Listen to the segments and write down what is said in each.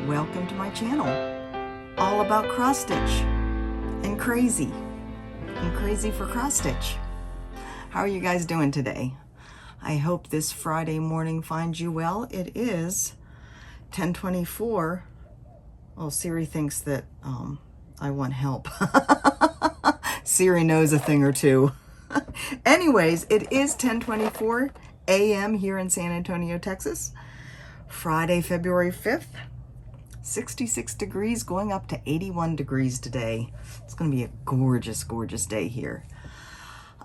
welcome to my channel, all about cross stitch and crazy for cross stitch. How are you guys doing today? I hope this Friday morning finds you well. It is 10:24. Well, Siri thinks that I want help. Siri knows a thing or two. Anyways, it is 10:24 a.m. here in San Antonio, Texas. Friday, February 5th. 66 degrees going up to 81 degrees today. It's going to be a gorgeous, gorgeous day here.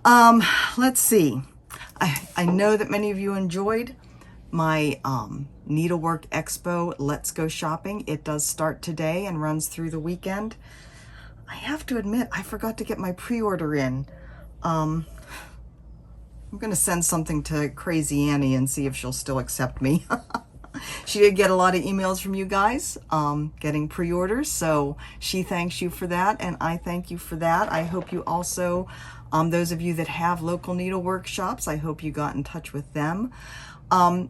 Let's see. I know that many of you enjoyed my Needlework Expo Let's Go Shopping. It does start today and runs through the weekend. I have to admit, I forgot to get my pre-order in. I'm going to send something to Crazy Annie and see if she'll still accept me. She did get a lot of emails from you guys getting pre-orders, so she thanks you for that, and I thank you for that. I hope you also, those of you that have local needlework shops, I hope you got in touch with them.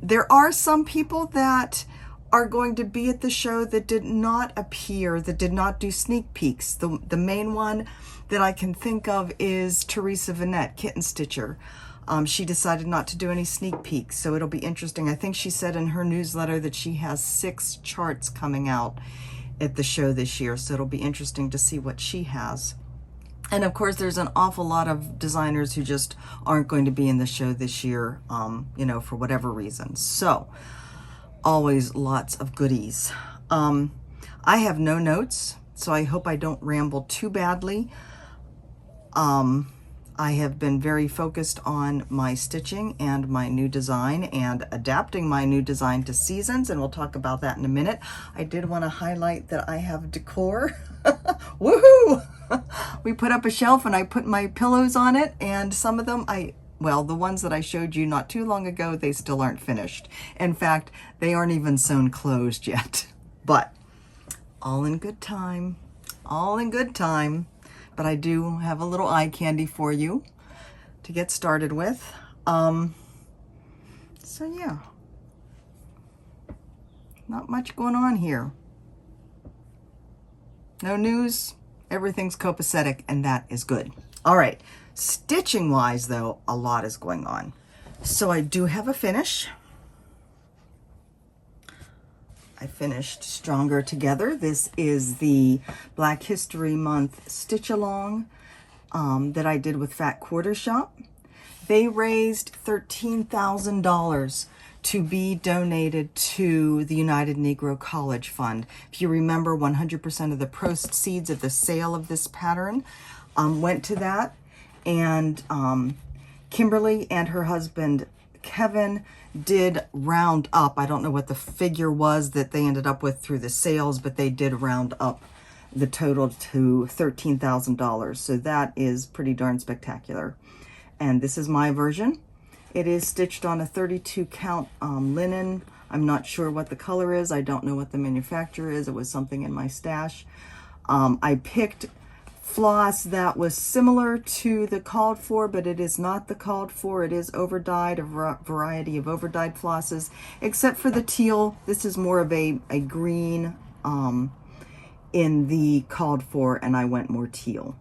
There are some people that are going to be at the show that did not appear, that did not do sneak peeks. The main one that I can think of is Teresa Vanette, Kitten Stitcher. She decided not to do any sneak peeks, so it'll be interesting. I think she said in her newsletter that she has 6 charts coming out at the show this year, so it'll be interesting to see what she has. And of course, there's an awful lot of designers who just aren't going to be in the show this year, you know, for whatever reason. So, always lots of goodies. I have no notes, so I hope I don't ramble too badly. I have been very focused on my stitching and my new design and adapting my new design to seasons, and we'll talk about that in a minute. I did want to highlight that I have decor. Woohoo! We put up a shelf and I put my pillows on it, and some of them well, the ones that I showed you not too long ago, they still aren't finished. In fact, they aren't even sewn closed yet. But all in good time. All in good time. But I do have a little eye candy for you to get started with. So yeah, not much going on here. No news, everything's copacetic, and that is good. All right, stitching wise though, a lot is going on. So I do have a finish. I finished Stronger Together. This is the Black History Month stitch along that I did with Fat Quarter Shop. They raised $13,000 to be donated to the United Negro College Fund. If you remember, 100% of the proceeds of the sale of this pattern went to that. And Kimberly and her husband Kevin did round up. I don't know what the figure was that they ended up with through the sales, but they did round up the total to $13,000. So that is pretty darn spectacular. And this is my version. It is stitched on a 32 count linen. I'm not sure what the color is. I don't know what the manufacturer is. It was something in my stash. I picked floss that was similar to the called for, but it is not the called for. It is overdyed, a variety of overdyed flosses, except for the teal. This is more of a green in the called for, and I went more teal.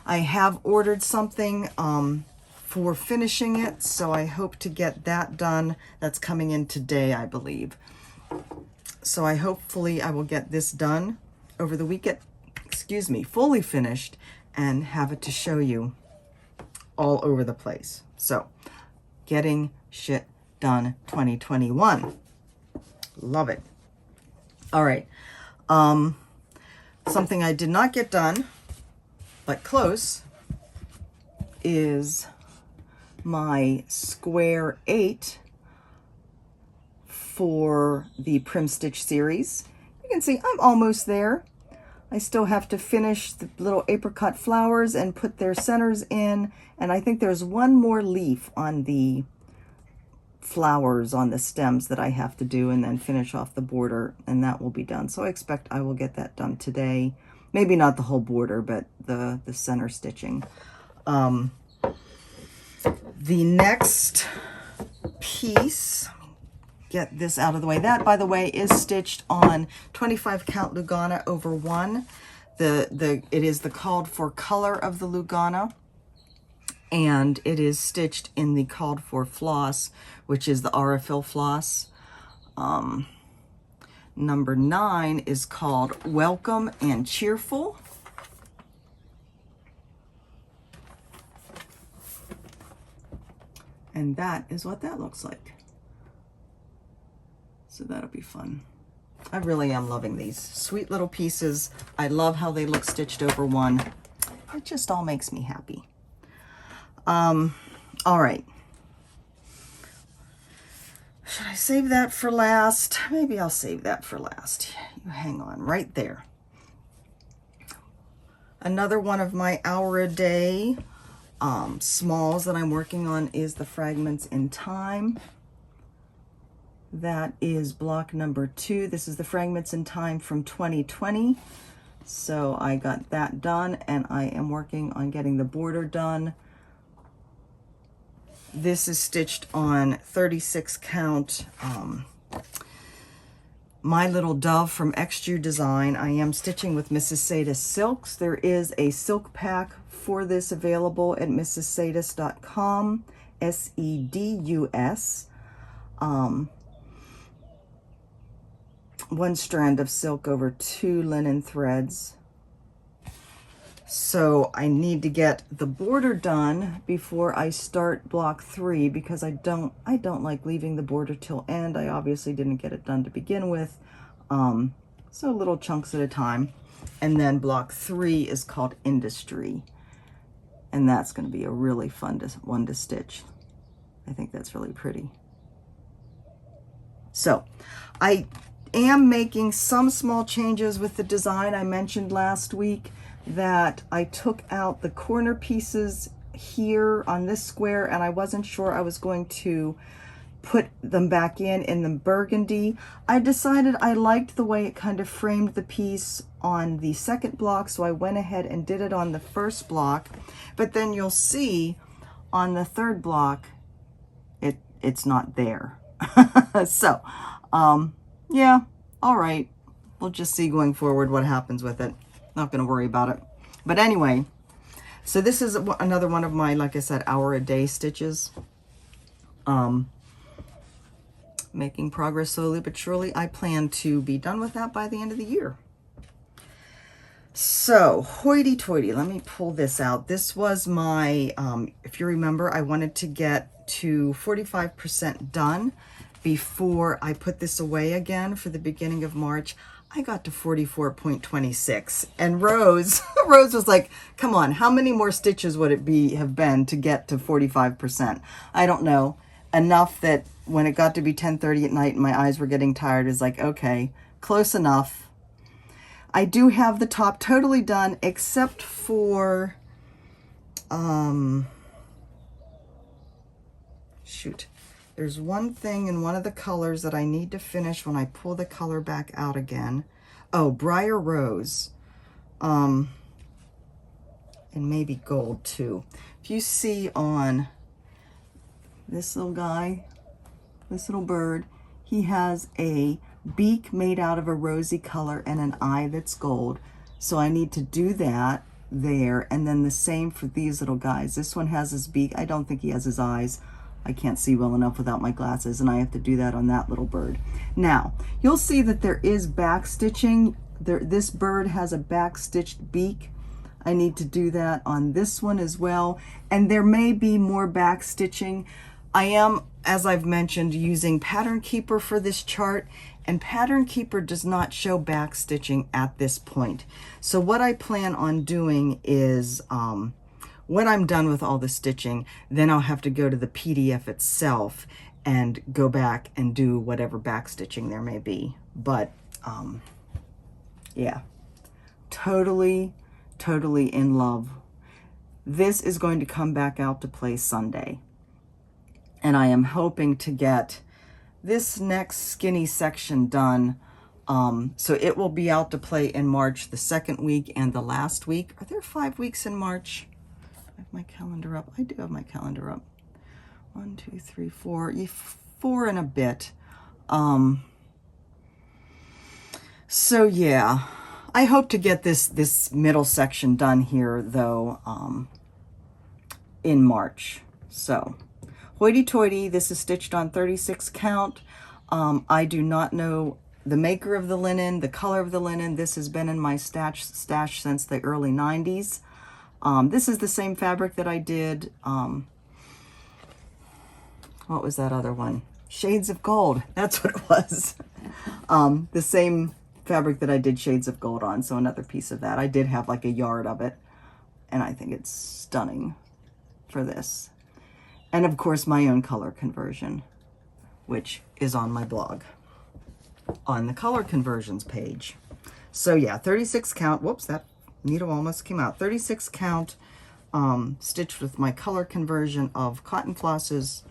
I have ordered something for finishing it, so I hope to get that done. That's coming in today, I believe. So hopefully I will get this done over the weekend. Excuse me, fully finished, and have it to show you all over the place. So, getting shit done 2021. Love it. All right. Something I did not get done, but close, is my square 8 for the Prim Stitch series. You can see I'm almost there. I still have to finish the little apricot flowers and put their centers in. And I think there's one more leaf on the flowers on the stems that I have to do, and then finish off the border, and that will be done. So I expect I will get that done today. Maybe not the whole border, but the center stitching. The next piece, get this out of the way. That, by the way, is stitched on 25 count Lugana over 1. It is the called for color of the Lugana, and it is stitched in the called for floss, which is the Aurifil floss. Number 9 is called Welcome and Cheerful. And that is what that looks like. So that'll be fun. I really am loving these sweet little pieces. I love how they look stitched over 1. It just all makes me happy. All right. Should I save that for last? Maybe I'll save that for last. You hang on right there. Another one of my hour a day smalls that I'm working on is the Fragments in Time. That is block number 2. This is the Fragments in Time from 2020. So I got that done, and I am working on getting the border done. This is stitched on 36 count My Little Dove from XG Design. I am stitching with Mrs. Sadis Silks. There is a silk pack for this available at mrssadis.com, S-E-D-U-S. 1 strand of silk over 2 linen threads. So I need to get the border done before I start block 3, because I don't like leaving the border till end. I obviously didn't get it done to begin with. So little chunks at a time. And then block 3 is called Industry. And that's going to be a really fun one to stitch. I think that's really pretty. So I am making some small changes with the design. I mentioned last week that I took out the corner pieces here on this square, and I wasn't sure I was going to put them back in the burgundy. I decided I liked the way it kind of framed the piece on the second block, so I went ahead and did it on the first block. But then you'll see on the third block it's not there. So yeah, all right, we'll just see going forward what happens with it. Not going to worry about it. But anyway, so this is another one of my, like I said, hour a day stitches. Making progress slowly but surely. I plan to be done with that by the end of the year. So Hoity Toity, let me pull this out. This was my, if you remember, I wanted to get to 45% done before I put this away again for the beginning of March. I got to 44.26, and Rose was like, come on, how many more stitches would it have been to get to 45%? I don't know. Enough that when it got to be 10:30 at night and my eyes were getting tired, is like, okay, close enough. I do have the top totally done, except for, shoot. There's one thing in one of the colors that I need to finish when I pull the color back out again. Oh, Briar Rose. And maybe gold too. If you see on this little guy, this little bird, he has a beak made out of a rosy color and an eye that's gold. So I need to do that there. And then the same for these little guys. This one has his beak. I don't think he has his eyes. I can't see well enough without my glasses, and I have to do that on that little bird. Now, you'll see that there is back stitching. This bird has a back stitched beak. I need to do that on this one as well. And there may be more back stitching. I am, as I've mentioned, using Pattern Keeper for this chart, and Pattern Keeper does not show back stitching at this point. So what I plan on doing is, when I'm done with all the stitching, then I'll have to go to the PDF itself and go back and do whatever back stitching there may be. But yeah, totally in love. This is going to come back out to play Sunday. And I am hoping to get this next skinny section done. So it will be out to play in March, the second week and the last week. Are there 5 weeks in March? I have my calendar up. I do have my calendar up. 1, 2, 3, 4. 4 and a bit. So yeah, I hope to get this middle section done here though, in March. So Hoity Toity, this is stitched on 36 count. I do not know the maker of the linen, the color of the linen. This has been in my stash since the early 90s. This is the same fabric that I did, what was that other one? Shades of Gold, that's what it was. The same fabric that I did Shades of Gold on, so another piece of that. I did have like a yard of it, and I think it's stunning for this. And of course my own color conversion, which is on my blog, on the color conversions page. So yeah, 36 count, whoops, that needle almost came out. 36 count, stitched with my color conversion of cotton flosses,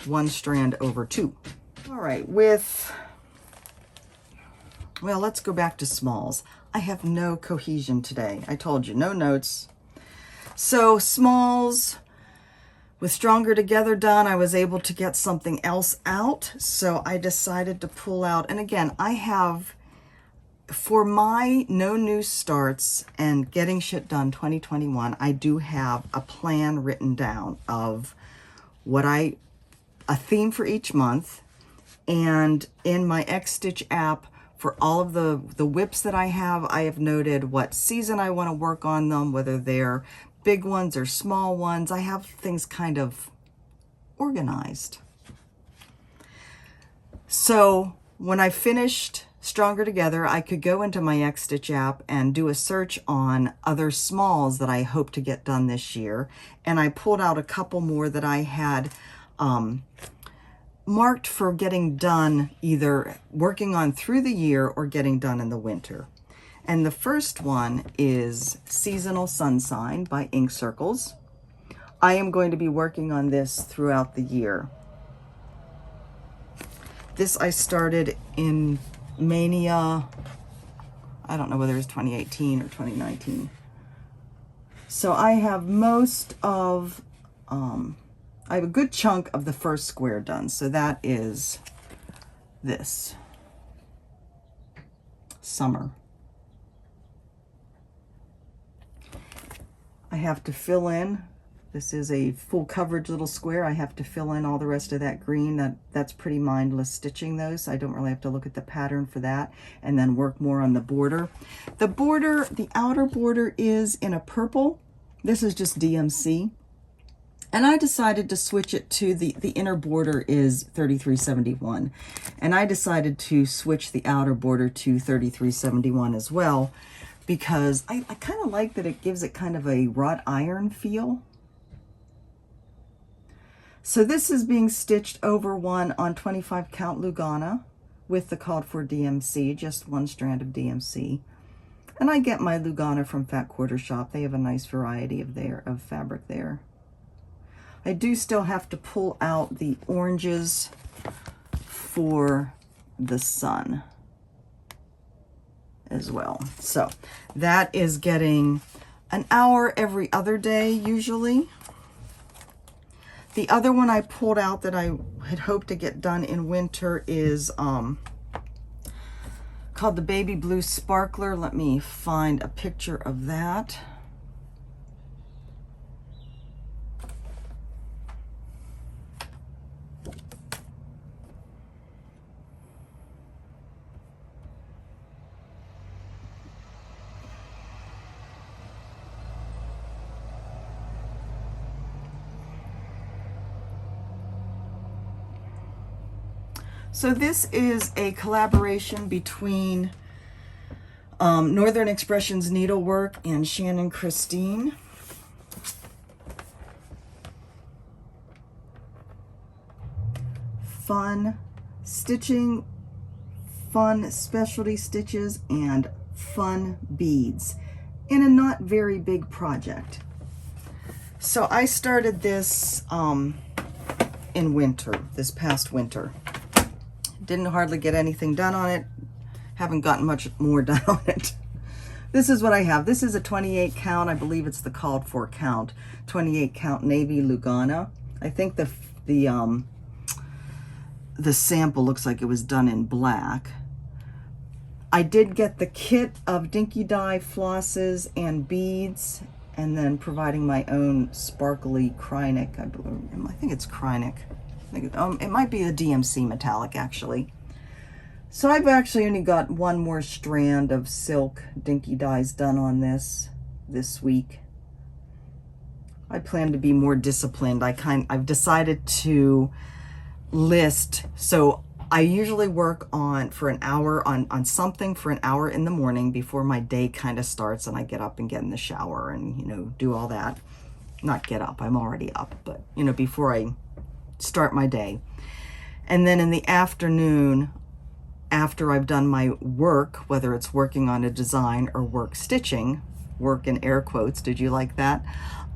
1 strand over 2. All right, well, let's go back to smalls. I have no cohesion today. I told you, no notes. So smalls, with Stronger Together done, I was able to get something else out. So I decided to pull out, and again, I have, for my no new starts and getting shit done 2021, I do have a plan written down of what a theme for each month. And in my X-Stitch app, for all of the whips that I have noted what season I want to work on them, whether they're big ones or small ones. I have things kind of organized. So when I finished Stronger Together, I could go into my X-Stitch app and do a search on other smalls that I hope to get done this year. And I pulled out a couple more that I had marked for getting done, either working on through the year or getting done in the winter. And the first one is Seasonal Sun Sign by Ink Circles. I am going to be working on this throughout the year. This I started in Mania, I don't know whether it was 2018 or 2019. So I have most of, I have a good chunk of the first square done. So that is this, Summer. I have to fill in, this is a full coverage little square. I have to fill in all the rest of that green. That's pretty mindless stitching those. I don't really have to look at the pattern for that, and then work more on the border. The border, the outer border is in a purple. This is just DMC. And I decided to switch it to the inner border is 3371. And I decided to switch the outer border to 3371 as well, because I kind of like that it gives it kind of a wrought iron feel. So this is being stitched over 1 on 25 count Lugana with the called for DMC, just 1 strand of DMC. And I get my Lugana from Fat Quarter Shop. They have a nice variety of fabric there. I do still have to pull out the oranges for the sun as well. So that is getting an hour every other day usually. The other one I pulled out that I had hoped to get done in winter is called the Baby Blue Sparkler. Let me find a picture of that. So this is a collaboration between Northern Expressions Needlework and Shannon Christine. Fun stitching, fun specialty stitches, and fun beads in a not very big project. So I started this in winter, this past winter. Didn't hardly get anything done on it. Haven't gotten much more done on it. This is what I have. This is a 28 count. I believe it's the called for count. 28 count navy Lugana. I think the the sample looks like it was done in black. I did get the kit of Dinky Dye flosses and beads, and then providing my own sparkly Krynic. I think it's Krynic. It might be a DMC metallic, actually. So I've actually only got one more strand of silk Dinky Dyes done on this week. I plan to be more disciplined. I've decided to list, so I usually work for an hour on something for an hour in the morning before my day kind of starts, and I get up and get in the shower and, you know, do all that. Not get up, I'm already up, but, you know, before I start my day. And then in the afternoon, after I've done my work, whether it's working on a design or work stitching, work in air quotes, did you like that?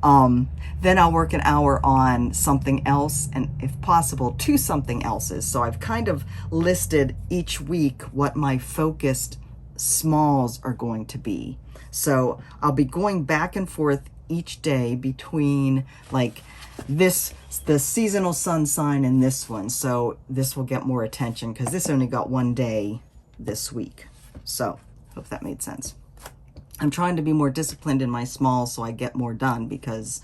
Then I'll work an hour on something else, and if possible, two something else's. So I've kind of listed each week what my focused smalls are going to be. So I'll be going back and forth each day between like the seasonal sun sign and this one. So this will get more attention because this only got one day this week. So hope that made sense. I'm trying to be more disciplined in my smalls so I get more done, because,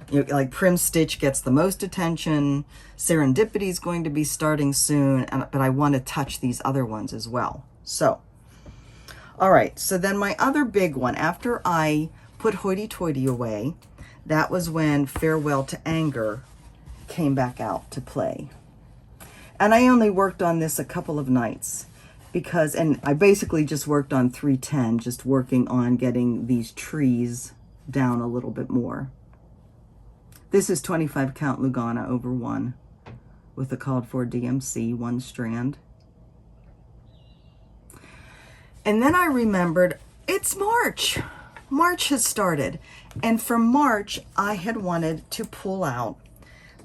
you know, like Prim Stitch gets the most attention. Serendipity is going to be starting soon, but I want to touch these other ones as well. So, all right. So then my other big one, after I put Hoity Toity away, that was when Farewell to Anger came back out to play. And I only worked on this a couple of nights, and I basically just worked on 310, just working on getting these trees down a little bit more. This is 25 count Lugana over 1 with the called for DMC 1 strand. And then I remembered it's March. March has started. And for March, I had wanted to pull out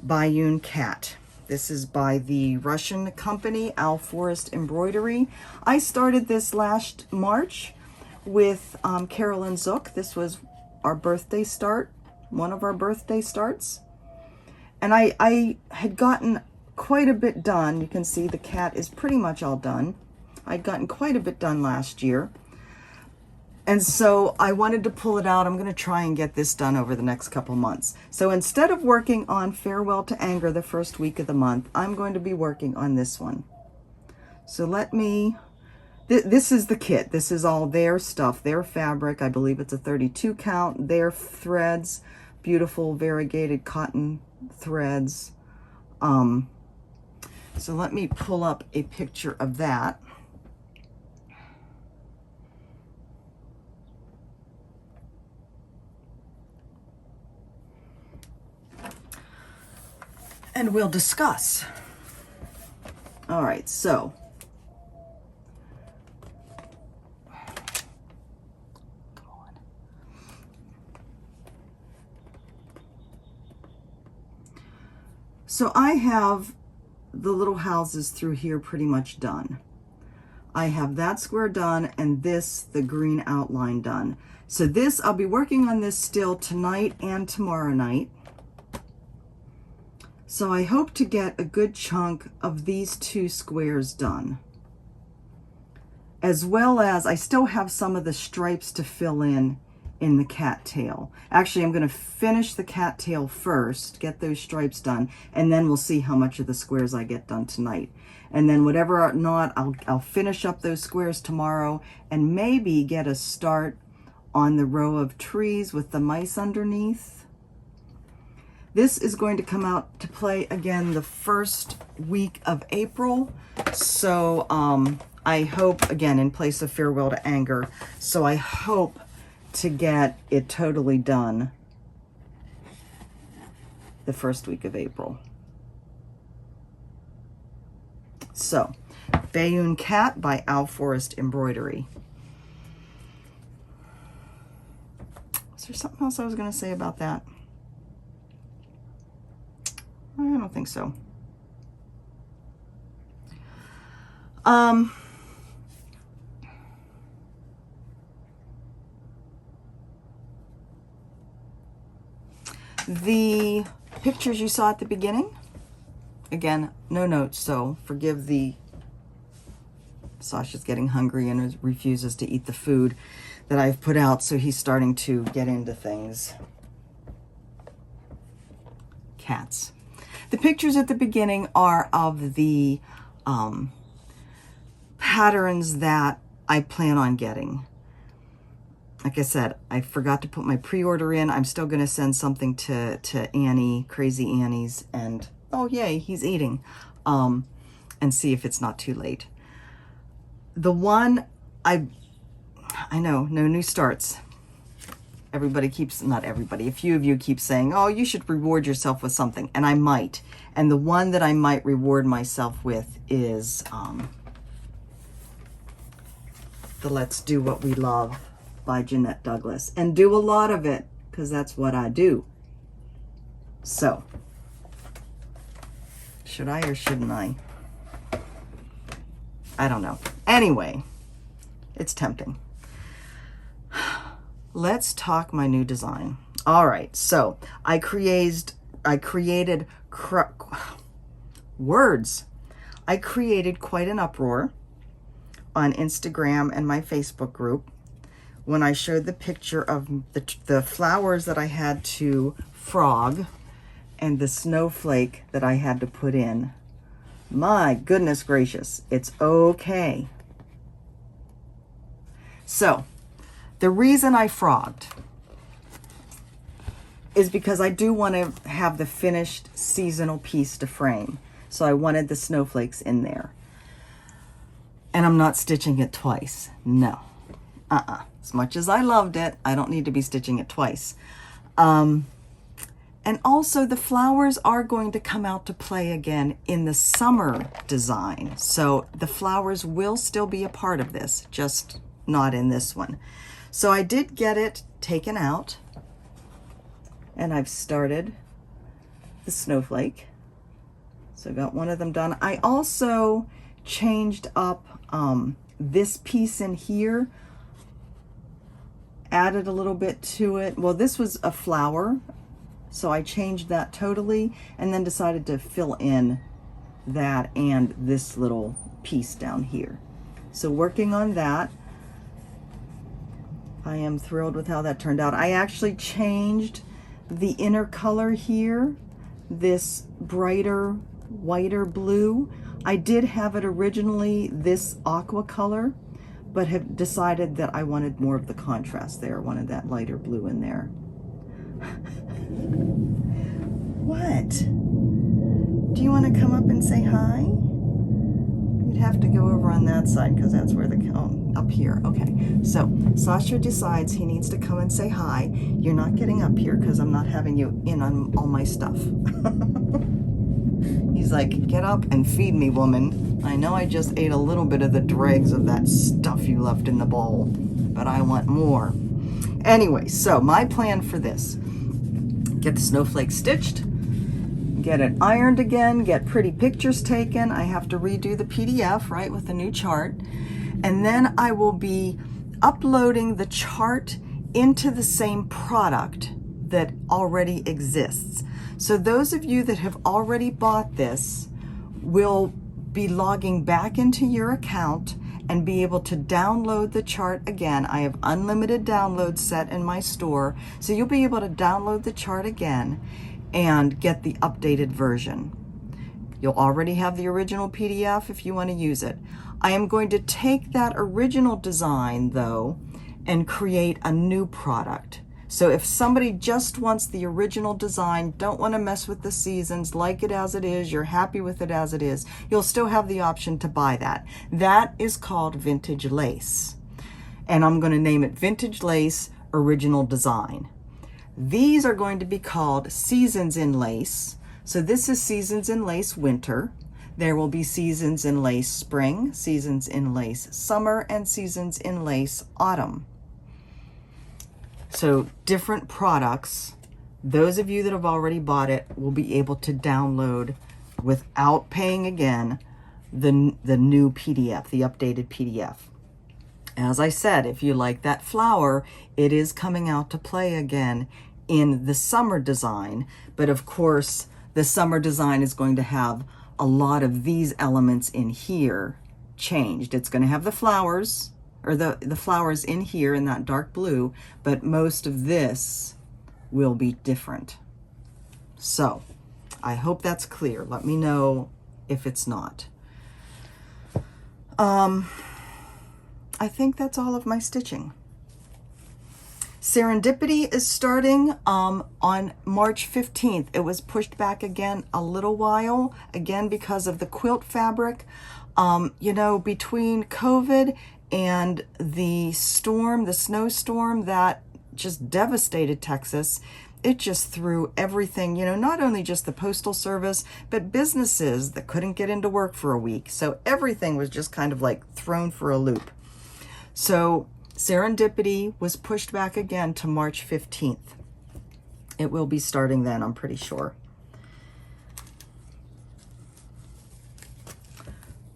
Bayun Cat. This is by the Russian company, Al Forest Embroidery. I started this last March with Carolyn Zook. This was our birthday start, one of our birthday starts. And I had gotten quite a bit done. You can see the cat is pretty much all done. I'd gotten quite a bit done last year. And so I wanted to pull it out. I'm going to try and get this done over the next couple months. So instead of working on Farewell to Anger the first week of the month, I'm going to be working on this one. So this is the kit. This is all their stuff, their fabric. I believe it's a 32 count, their threads, beautiful variegated cotton threads. So let me pull up a picture of that. And we'll discuss. All right, so come on. So I have the little houses through here pretty much done. I have that square done and the green outline done. So this, I'll be working on this still tonight and tomorrow night. So I hope to get a good chunk of these two squares done. As well as I still have some of the stripes to fill in the cattail. Actually, I'm going to finish the cattail first, get those stripes done, and then we'll see how much of the squares I get done tonight. And then whatever or not, I'll finish up those squares tomorrow and maybe get a start on the row of trees with the mice underneath. This is going to come out to play again the first week of April. So I hope, again, in place of Farewell to Anger, so I hope to get it totally done the first week of April. So, Bayun Cat by Al Forest Embroidery. Is there something else I was going to say about that? I don't think so. The pictures you saw at the beginning, again, no notes, so forgive the... Sasha's getting hungry and refuses to eat the food that I've put out, so he's starting to get into things. Cats. The pictures at the beginning are of the patterns that I plan on getting. Like I said, I forgot to put my pre-order in. I'm still going to send something to Annie, Crazy Annie's, and oh yay, he's eating, and see if it's not too late. The one I know, no new starts. Everybody keeps, not everybody, a few of you keep saying, oh, you should reward yourself with something, and I might. And the one that I might reward myself with is the Let's Do What We Love by Jeanette Douglas, and do a lot of it because that's what I do. So, should I or shouldn't I? I don't know. Anyway, it's tempting. Let's talk my new design. All right, so I created words. I created quite an uproar on Instagram and my Facebook group when I showed the picture of the flowers that I had to frog and the snowflake that I had to put in. My goodness gracious, it's okay. So, the reason I frogged is because I do want to have the finished seasonal piece to frame. So I wanted the snowflakes in there. And I'm not stitching it twice. No. As much as I loved it, I don't need to be stitching it twice. And also the flowers are going to come out to play again in the summer design. So the flowers will still be a part of this, just not in this one. So I did get it taken out, and I've started the snowflake. So I got one of them done. I also changed up this piece in here, added a little bit to it. Well, this was a flower, so I changed that totally, and then decided to fill in that and this little piece down here. So working on that. I am thrilled with how that turned out. I actually changed the inner color here, this brighter, whiter blue. I did have it originally this aqua color, but have decided that I wanted more of the contrast there. I wanted that lighter blue in there. What? Do you want to come up and say hi? You'd have to go over on that side because that's where the, oh, up here. Okay, so Sasha decides he needs to come and say hi. You're not getting up here because I'm not having you in on all my stuff. He's like, get up and feed me, woman. I know I just ate a little bit of the dregs of that stuff you left in the bowl, but I want more. Anyway, so my plan for this, get the snowflake stitched, get it ironed again, get pretty pictures taken. I have to redo the PDF, right, with the new chart. And then I will be uploading the chart into the same product that already exists. So those of you that have already bought this will be logging back into your account and be able to download the chart again. I have unlimited downloads set in my store, so you'll be able to download the chart again and get the updated version. You'll already have the original PDF if you want to use it. I am going to take that original design though and create a new product. So if somebody just wants the original design, don't want to mess with the seasons, like it as it is, you're happy with it as it is, you'll still have the option to buy that. That is called Vintage Lace. And I'm going to name it Vintage Lace Original Design. These are going to be called Seasons in Lace. So this is Seasons in Lace Winter. There will be Seasons in Lace Spring, Seasons in Lace Summer, and Seasons in Lace Autumn. So different products. Those of you that have already bought it will be able to download without paying again the new PDF, the updated PDF. As I said, if you like that flower, it is coming out to play again in the summer design. But of course, the summer design is going to have a lot of these elements in here changed. It's going to have the flowers, or the flowers in here in that dark blue, but most of this will be different. So I hope that's clear. Let me know if it's not. I think that's all of my stitching. Serendipity is starting on March 15th. It was pushed back again a little while, again because of the quilt fabric. You know, between COVID and the storm, the snowstorm that just devastated Texas, it just threw everything, you know, not only just the Postal Service, but businesses that couldn't get into work for a week. So everything was just kind of like thrown for a loop. So Serendipity was pushed back again to March 15th. It will be starting then, I'm pretty sure.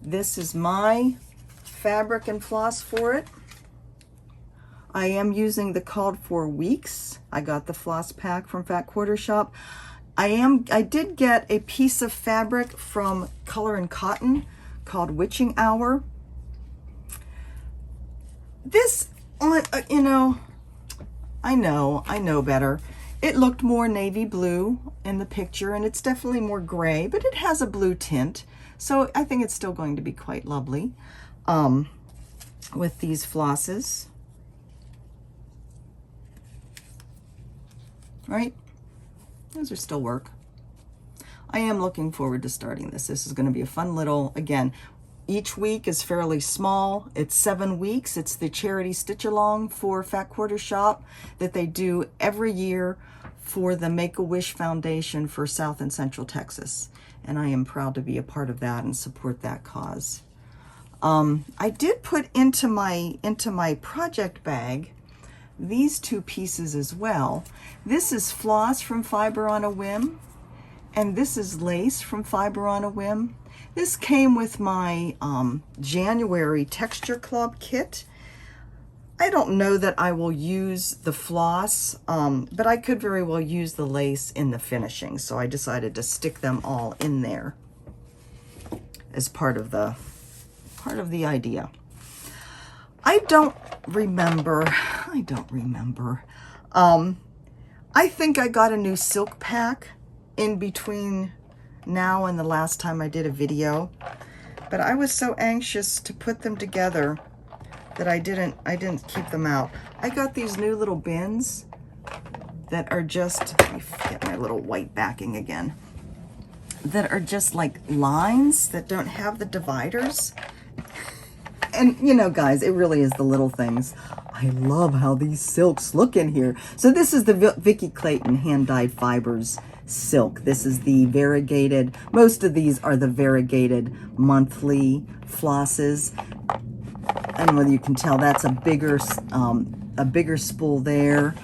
This is my fabric and floss for it. I am using the called for weeks. I got the floss pack from Fat Quarter Shop. I did get a piece of fabric from Color and Cotton called Witching Hour. This, you know, I know better. It looked more navy blue in the picture, and it's definitely more gray, but it has a blue tint. So I think it's still going to be quite lovely with these flosses. Right? Those are still work. I am looking forward to starting this. This is going to be a fun little, again, each week is fairly small. It's 7 weeks. It's the charity stitch along for Fat Quarter Shop that they do every year for the Make-A-Wish Foundation for South and Central Texas. And I am proud to be a part of that and support that cause. I did put into my project bag these two pieces as well. This is floss from Fiber on a Whim, and this is lace from Fiber on a Whim. This came with my January Texture Club kit. I don't know that I will use the floss, but I could very well use the lace in the finishing, so I decided to stick them all in there as part of the idea. I don't remember. I think I got a new silk pack in between now and the last time I did a video, but I was so anxious to put them together that I didn't keep them out. I got these new little bins that are just, let me get my little white backing again, that are just like lines that don't have the dividers. And you know, guys, it really is the little things. I love how these silks look in here. So this is the Vicki Clayton hand-dyed fibers silk. This is the variegated, most of these are the variegated monthly flosses. I don't know whether you can tell, that's a bigger spool there.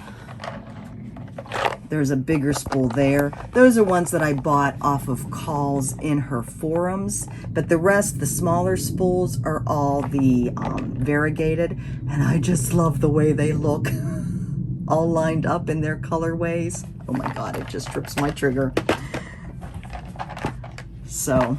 There's a bigger spool there. Those are ones that I bought off of calls in her forums, but the rest, the smaller spools, are all the variegated, and I just love the way they look all lined up in their colorways. Oh my God, it just trips my trigger. So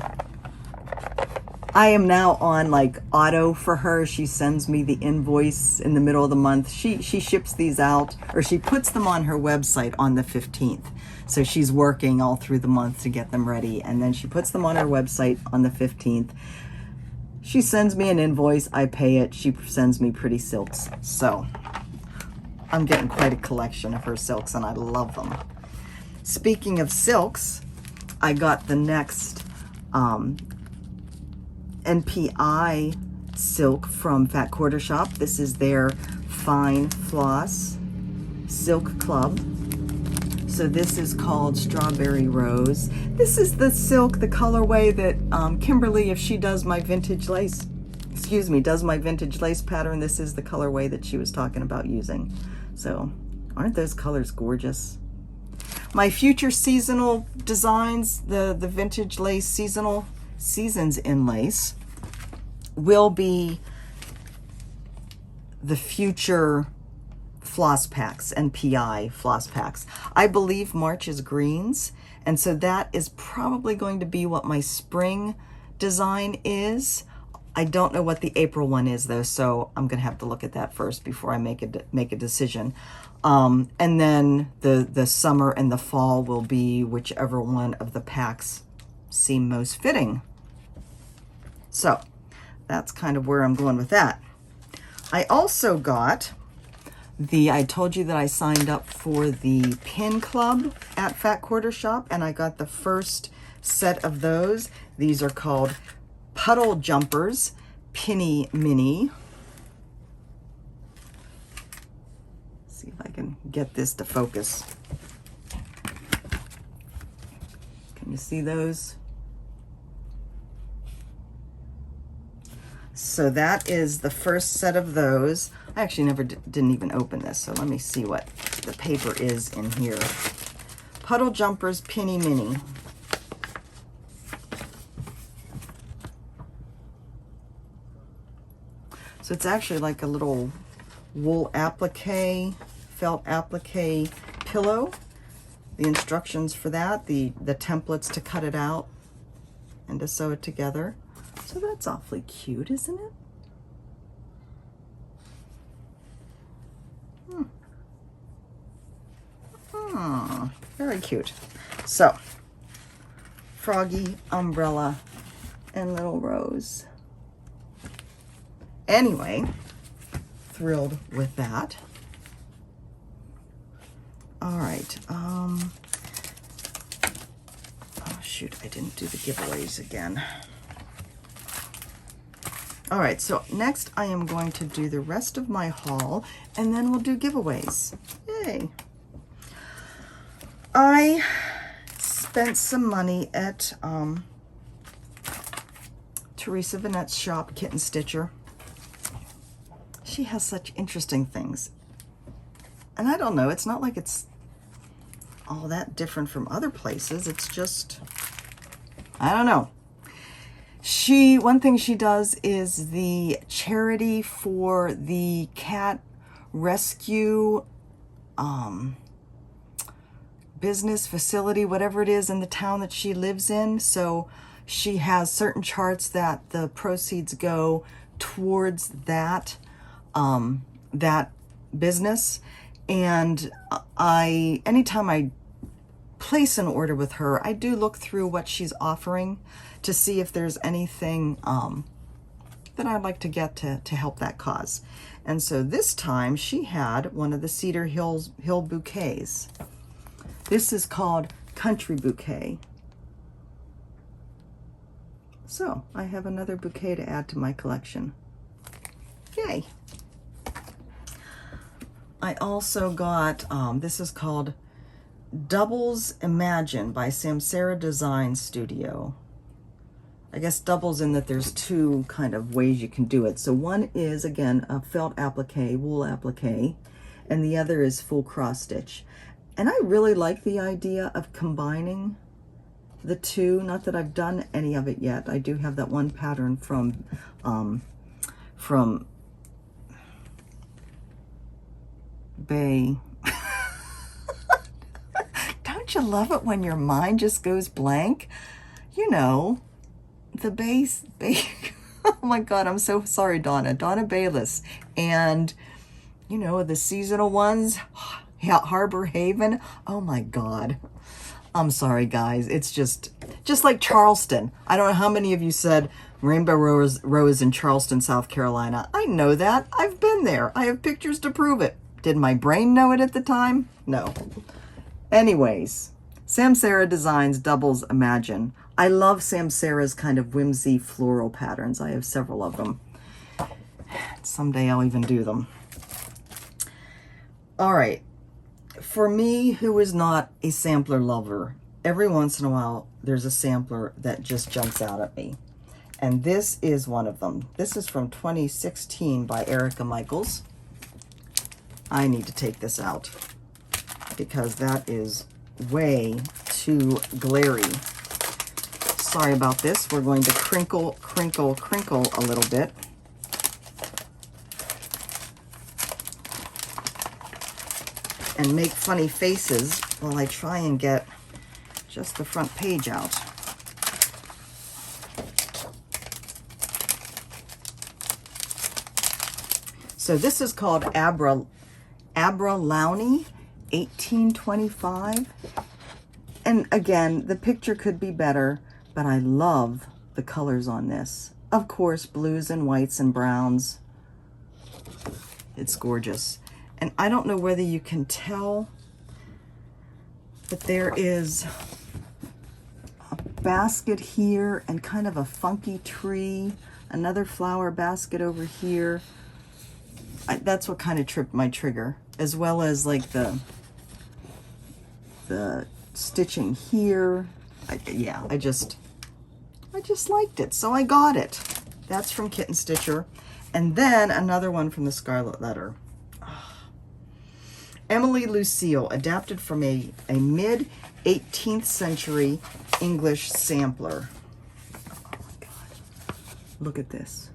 I am now on like auto for her. She sends me the invoice in the middle of the month. She ships these out, or she puts them on her website on the 15th. So she's working all through the month to get them ready, and then she puts them on her website on the 15th. She sends me an invoice, I pay it, she sends me pretty silks. So I'm getting quite a collection of her silks, and I love them. Speaking of silks, I got the next NPI silk from Fat Quarter Shop. This is their Fine Floss Silk Club. So this is called Strawberry Rose. This is the silk, the colorway that Kimberly, if she does my vintage lace, does my vintage lace pattern, this is the colorway that she was talking about using. So aren't those colors gorgeous? My future seasonal designs, the vintage lace seasons in lace, will be the future floss packs and PI floss packs. I believe March is greens, And so that is probably going to be what my spring design is. I don't know what the April one is though, so I'm gonna have to look at that first before I make a decision. And then the summer and the fall will be whichever one of the packs seem most fitting. So that's kind of where I'm going with that. I also got I told you that I signed up for the pin club at Fat Quarter Shop, and I got the first set of those. These are called Puddle Jumpers Pinny Mini. See if I can get this to focus. Can you see those? So that is the first set of those. I actually never didn't even open this, so let me see what the paper is in here. Puddle Jumpers Pinny Mini. So it's actually like a little wool applique, felt applique pillow. The instructions for that, the templates to cut it out and to sew it together. So that's awfully cute, isn't it? Very cute. So, Froggy, umbrella, and little Rose. Anyway, thrilled with that. All right. Oh shoot, I didn't do the giveaways again. All right, so next I am going to do the rest of my haul, and then we'll do giveaways. Yay. I spent some money at Teresa Vanette's shop, Kitten Stitcher. She has such interesting things. And I don't know, it's not like it's all that different from other places. It's just, I don't know. One thing she does is the charity for the cat rescue business facility, whatever it is in the town that she lives in. So she has certain charts that the proceeds go towards that that business. And anytime I place an order with her, I do look through what she's offering to see if there's anything that I'd like to get to help that cause. And so this time she had one of the Cedar Hill bouquets. This is called Country Bouquet. So I have another bouquet to add to my collection. Yay. I also got, this is called Doubles Imagine by Samsara Designs Studio. I guess doubles in that there's two kind of ways you can do it. So one is, again, a felt applique, wool applique, and the other is full cross stitch. And I really like the idea of combining the two. Not that I've done any of it yet. I do have that one pattern from Bay. Don't you love it when your mind just goes blank? You know, the Bay. Oh my God, I'm so sorry, Donna Bayless. And, you know, the seasonal ones, Harbor Haven. Oh my God. I'm sorry, guys. It's just like Charleston. I don't know how many of you said Rainbow Rose in Charleston, South Carolina. I know that. I've been there. I have pictures to prove it. Did my brain know it at the time? No. Anyways, Samsara Designs Doubles Imagine. I love Samsara's kind of whimsy floral patterns. I have several of them. Someday I'll even do them. All right. For me, who is not a sampler lover, every once in a while, there's a sampler that just jumps out at me. And this is one of them. This is from 2016 by Erica Michaels. I need to take this out because that is way too glary. Sorry about this. We're going to crinkle a little bit. And make funny faces while I try and get just the front page out. So this is called Abralauni 1825. And again, the picture could be better, but I love the colors on this. Of course, blues and whites and browns. It's gorgeous. And I don't know whether you can tell, but there is a basket here and kind of a funky tree, another flower basket over here. That's what kind of tripped my trigger, as well as like the stitching here. I just liked it, so I got it. That's from Kitten Stitcher. And then another one from the Scarlet Letter. Emily Lucille, adapted from a mid-18th century English sampler. Oh my God, look at this.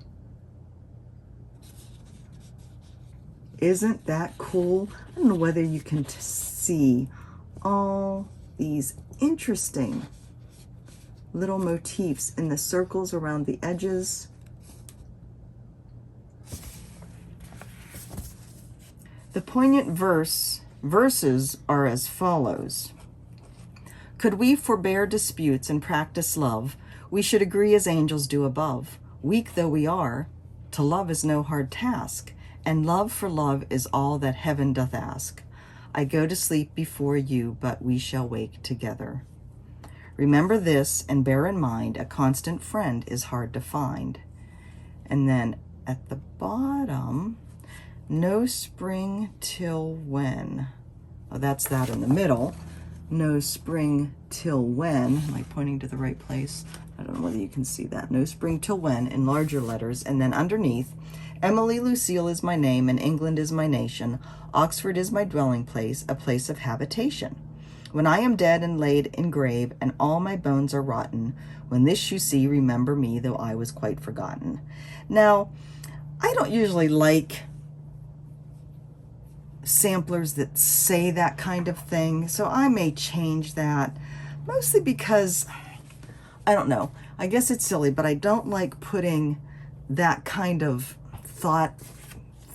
Isn't that cool? I don't know whether you can see all these interesting little motifs in the circles around the edges. The poignant verses are as follows. Could we forbear disputes and practice love, we should agree as angels do above. Weak though we are, to love is no hard task, and love for love is all that heaven doth ask. I go to sleep before you, but we shall wake together. Remember this and bear in mind, a constant friend is hard to find. And then at the bottom, no spring till when? Oh, that's that in the middle. No spring till when? Am I pointing to the right place? I don't know whether you can see that. No spring till when in larger letters. And then underneath, Emily Lucille is my name and England is my nation. Oxford is my dwelling place, a place of habitation. When I am dead and laid in grave and all my bones are rotten, when this you see, remember me, though I was quite forgotten. Now, I don't usually like samplers that say that kind of thing, so I may change that, mostly because, I don't know, I guess it's silly, but I don't like putting that kind of thought,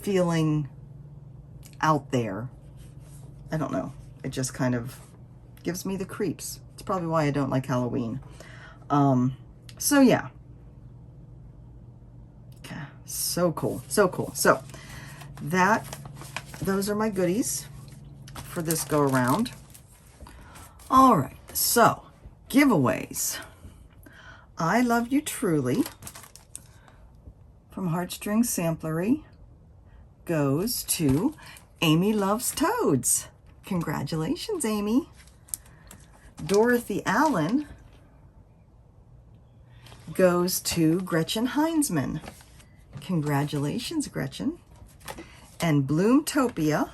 feeling out there. I don't know, it just kind of gives me the creeps. It's probably why I don't like Halloween. So yeah. Okay. So cool. So cool. So those are my goodies for this go around. All right. So giveaways. I Love You Truly from Heartstring Samplery goes to Amy Loves Toads. Congratulations, Amy. Dorothy Allen goes to Gretchen Heinzman. Congratulations, Gretchen. And Bloomtopia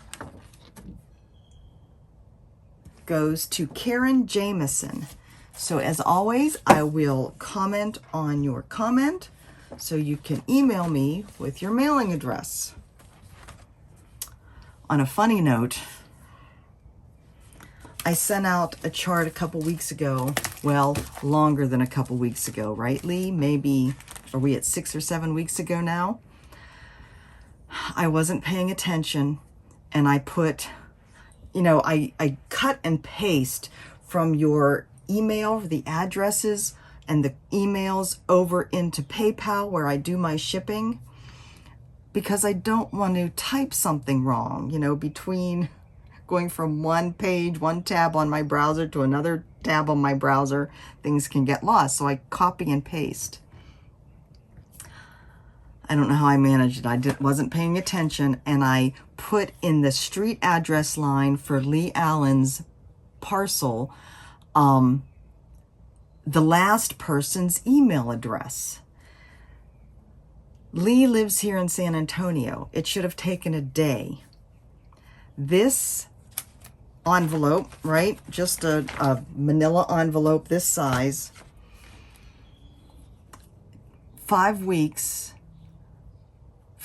goes to Karen Jameson. So as always, I will comment on your comment so you can email me with your mailing address. On a funny note, I sent out a chart a couple weeks ago. Well, longer than a couple weeks ago, right, Lee? Maybe, are we at 6 or 7 weeks ago now? I wasn't paying attention, and I put, I cut and paste from your email, the addresses and the emails over into PayPal where I do my shipping, because I don't want to type something wrong, between going from one page, one tab on my browser to another tab on my browser, things can get lost. So I copy and paste. I don't know how I managed it. I wasn't paying attention, and I put in the street address line for Lee Allen's parcel the last person's email address. Lee lives here in San Antonio. It should have taken a day. This envelope, right? Just a manila envelope this size. 5 weeks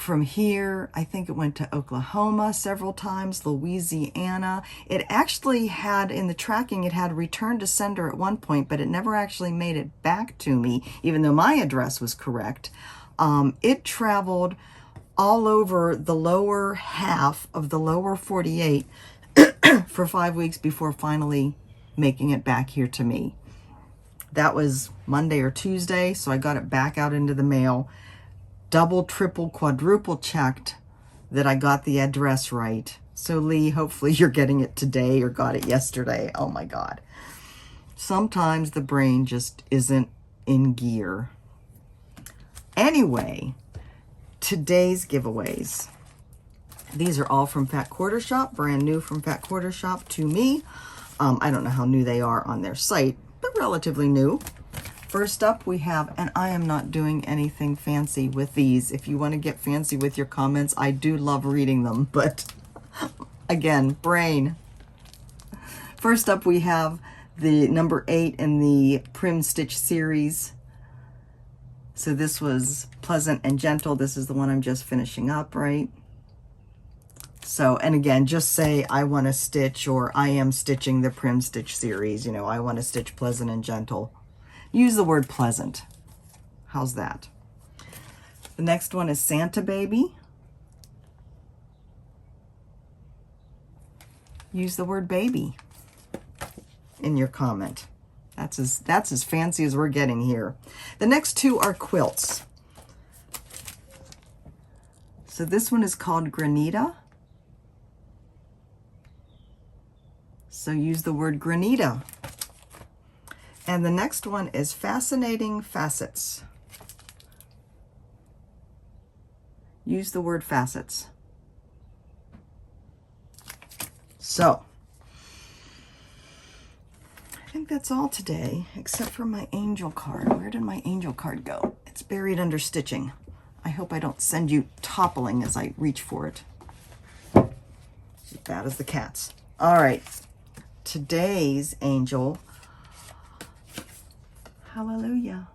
from here, I think it went to Oklahoma several times, Louisiana. It actually had, in the tracking, it had returned to sender at one point, but it never actually made it back to me, even though my address was correct. It traveled all over the lower half of the lower 48 for 5 weeks before finally making it back here to me. That was Monday or Tuesday, so I got it back out into the mail. Double, triple, quadruple checked that I got the address right. So Lee, hopefully you're getting it today or got it yesterday. Oh my God. Sometimes the brain just isn't in gear. Anyway, today's giveaways. These are all from Fat Quarter Shop, brand new from Fat Quarter Shop to me. I don't know how new they are on their site, but relatively new. First up we have, and I am not doing anything fancy with these. If you want to get fancy with your comments, I do love reading them, but again, brain. First up we have the number 8 in the Prim Stitch series. So this was Pleasant and Gentle. This is the one I'm just finishing up, right? So, and again, just say I want to stitch, or I am stitching the Prim Stitch series. You know, I want to stitch Pleasant and Gentle. Use the word pleasant. How's that? The next one is Santa Baby. Use the word baby in your comment. That's as fancy as we're getting here. The next two are quilts. So this one is called Granita. So use the word Granita. And the next one is Fascinating Facets. Use the word facets. So, I think that's all today, except for my angel card. Where did my angel card go? It's buried under stitching. I hope I don't send you toppling as I reach for it. As bad as the cats. All right, today's angel. Hallelujah.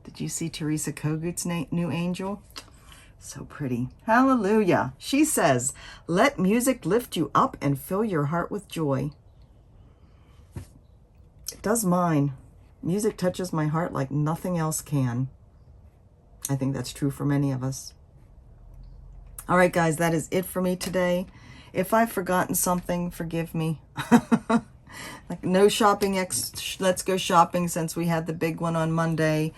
Did you see Teresa Kogut's new angel? So pretty. Hallelujah. She says, let music lift you up and fill your heart with joy. It does mine. Music touches my heart like nothing else can. I think that's true for many of us. All right, guys, that is it for me today. If I've forgotten something, forgive me. Like no shopping, let's go shopping since we had the big one on Monday.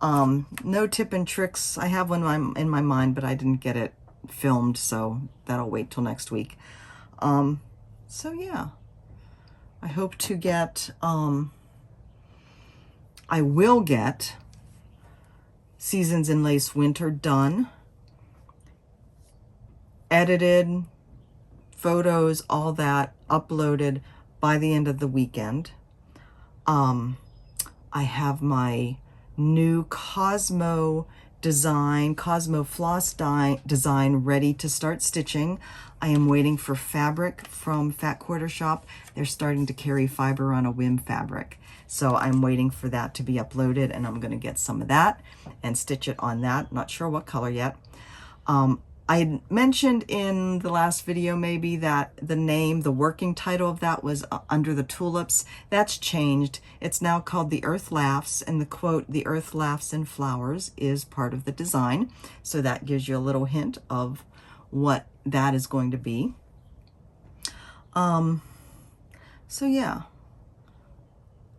No tip and tricks. I have one in my mind, but I didn't get it filmed, so that'll wait till next week. So yeah, I hope to get, I will get Seasons in Lace Winter done, edited, photos, all that uploaded by the end of the weekend. I have my new Cosmo floss design ready to start stitching. I am waiting for fabric from Fat Quarter Shop. They're starting to carry fiber on a whim fabric. So I'm waiting for that to be uploaded, and I'm going to get some of that and stitch it on that. Not sure what color yet. I mentioned in the last video maybe that the name, the working title of that was Under the Tulips. That's changed. It's now called The Earth Laughs, and the quote, "The Earth Laughs in Flowers," is part of the design. So that gives you a little hint of what that is going to be. So yeah,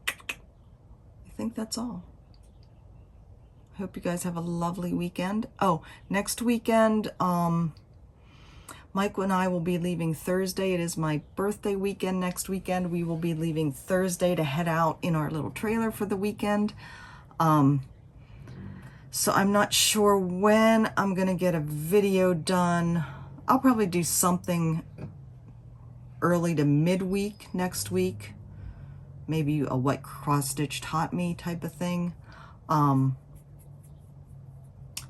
I think that's all. Hope you guys have a lovely weekend. Oh, next weekend, Mike and I will be leaving Thursday. It is my birthday weekend next weekend. We will be leaving Thursday to head out in our little trailer for the weekend. So I'm not sure when I'm going to get a video done. I'll probably do something early to midweek next week. Maybe a What Cross Stitch Taught Me type of thing.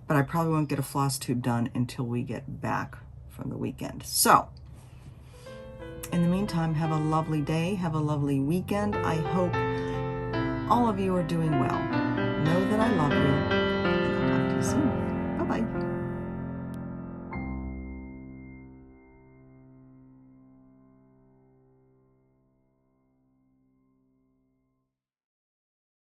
But I probably won't get a Flosstube done until we get back from the weekend. So, in the meantime, have a lovely day, have a lovely weekend. I hope all of you are doing well. Know that I love you.